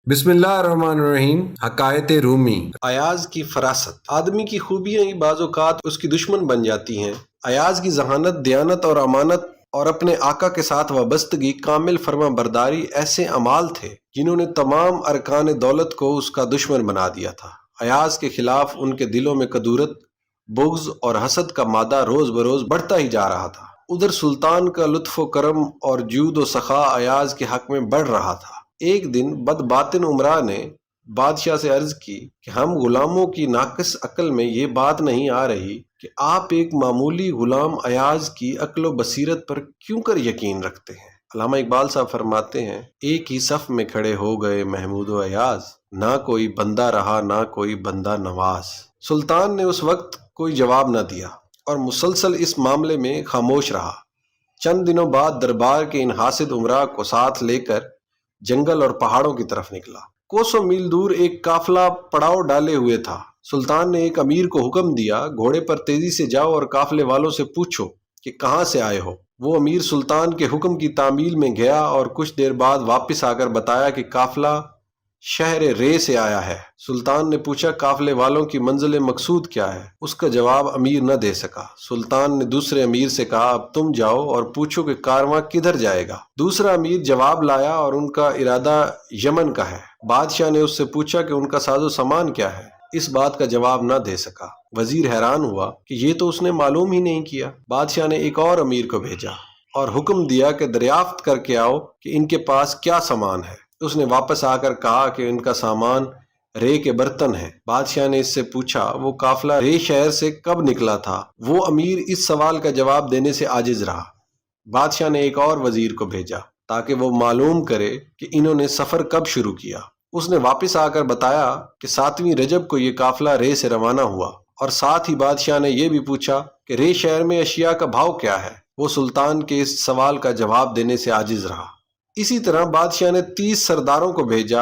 بسم اللہ الرحمن الرحیم۔ حکایت رومی۔ ایاز کی فراست۔ آدمی کی خوبیاں ہی بعض اوقات اس کی دشمن بن جاتی ہیں۔ ایاز کی ذہانت، دیانت اور امانت اور اپنے آقا کے ساتھ وابستگی، کامل فرما برداری ایسے اعمال تھے جنہوں نے تمام ارکان دولت کو اس کا دشمن بنا دیا تھا۔ ایاز کے خلاف ان کے دلوں میں کدورت، بغض اور حسد کا مادہ روز بروز بڑھتا ہی جا رہا تھا۔ ادھر سلطان کا لطف و کرم اور جود و سخا ایاز کے حق میں بڑھ رہا تھا۔ ایک دن بد باطن امراء نے بادشاہ سے عرض کی کہ ہم غلاموں کی ناقص عقل میں یہ بات نہیں آ رہی کہ آپ ایک معمولی غلام ایاز کی عقل و بصیرت پر کیوں کر یقین رکھتے ہیں۔ علامہ اقبال صاحب فرماتے ہیں، ایک ہی صف میں کھڑے ہو گئے محمود و ایاز، نہ کوئی بندہ رہا نہ کوئی بندہ نواز۔ سلطان نے اس وقت کوئی جواب نہ دیا اور مسلسل اس معاملے میں خاموش رہا۔ چند دنوں بعد دربار کے ان حاسد امراء کو ساتھ لے کر جنگل اور پہاڑوں کی طرف نکلا۔ کوسوں میل دور ایک قافلہ پڑاؤ ڈالے ہوئے تھا۔ سلطان نے ایک امیر کو حکم دیا، گھوڑے پر تیزی سے جاؤ اور قافلے والوں سے پوچھو کہ کہاں سے آئے ہو۔ وہ امیر سلطان کے حکم کی تعمیل میں گیا اور کچھ دیر بعد واپس آ کر بتایا کہ قافلہ شہر رے سے آیا ہے۔ سلطان نے پوچھا قافلے والوں کی منزل مقصود کیا ہے؟ اس کا جواب امیر نہ دے سکا۔ سلطان نے دوسرے امیر سے کہا، اب تم جاؤ اور پوچھو کہ کارواں کدھر جائے گا۔ دوسرا امیر جواب لایا اور ان کا ارادہ یمن کا ہے۔ بادشاہ نے اس سے پوچھا کہ ان کا ساز و سامان کیا ہے؟ اس بات کا جواب نہ دے سکا۔ وزیر حیران ہوا کہ یہ تو اس نے معلوم ہی نہیں کیا۔ بادشاہ نے ایک اور امیر کو بھیجا اور حکم دیا کہ دریافت کر کے آؤ کہ ان کے پاس کیا سامان ہے۔ اس نے واپس آ کر کہا کہ ان کا سامان رے کے برتن ہیں۔ بادشاہ نے اس سے پوچھا، وہ قافلہ رے شہر سے کب نکلا تھا؟ وہ امیر اس سوال کا جواب دینے سے عاجز رہا۔ بادشاہ نے ایک اور وزیر کو بھیجا تاکہ وہ معلوم کرے کہ انہوں نے سفر کب شروع کیا۔ اس نے واپس آ کر بتایا کہ 7ویں رجب کو یہ قافلہ رے سے روانہ ہوا، اور ساتھ ہی بادشاہ نے یہ بھی پوچھا کہ رے شہر میں اشیاء کا بھاؤ کیا ہے۔ وہ سلطان کے اس سوال کا جواب دینے سے عاجز رہا۔ اسی طرح بادشاہ نے 30 سرداروں کو بھیجا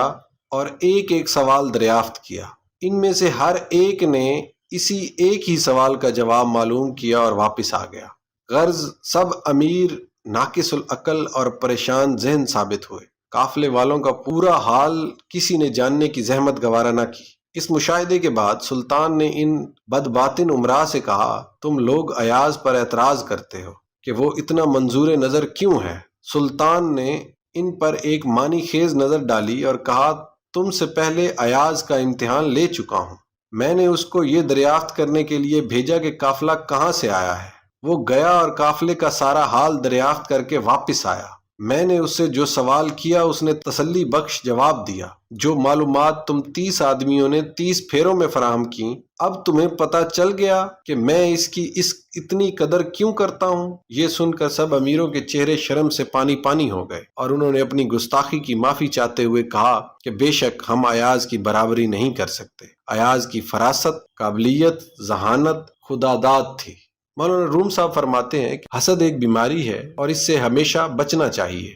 اور ایک ایک سوال دریافت کیا۔ ان میں سے ہر ایک نے اسی ایک ہی سوال کا جواب معلوم کیا اور واپس آ گیا۔ غرض سب امیر ناقص العقل اور پریشان ذہن ثابت ہوئے۔ قافلے والوں کا پورا حال کسی نے جاننے کی زحمت گوارا نہ کی۔ اس مشاہدے کے بعد سلطان نے ان بد باطن امراء سے کہا، تم لوگ ایاز پر اعتراض کرتے ہو کہ وہ اتنا منظور نظر کیوں ہے؟ سلطان نے ان پر ایک معنی خیز نظر ڈالی اور کہا، تم سے پہلے ایاز کا امتحان لے چکا ہوں۔ میں نے اس کو یہ دریافت کرنے کے لیے بھیجا کہ قافلہ کہاں سے آیا ہے۔ وہ گیا اور قافلے کا سارا حال دریافت کر کے واپس آیا۔ میں نے اس سے جو سوال کیا اس نے تسلی بخش جواب دیا۔ جو معلومات تم 30 آدمیوں نے 30 پھیروں میں فراہم کی، اب تمہیں پتہ چل گیا کہ میں اس کی اتنی قدر کیوں کرتا ہوں۔ یہ سن کر سب امیروں کے چہرے شرم سے پانی پانی ہو گئے اور انہوں نے اپنی گستاخی کی معافی چاہتے ہوئے کہا کہ بے شک ہم ایاز کی برابری نہیں کر سکتے۔ ایاز کی فراست، قابلیت، ذہانت خداداد تھی۔ مولانا روم صاحب فرماتے ہیں کہ حسد ایک بیماری ہے اور اس سے ہمیشہ بچنا چاہیے۔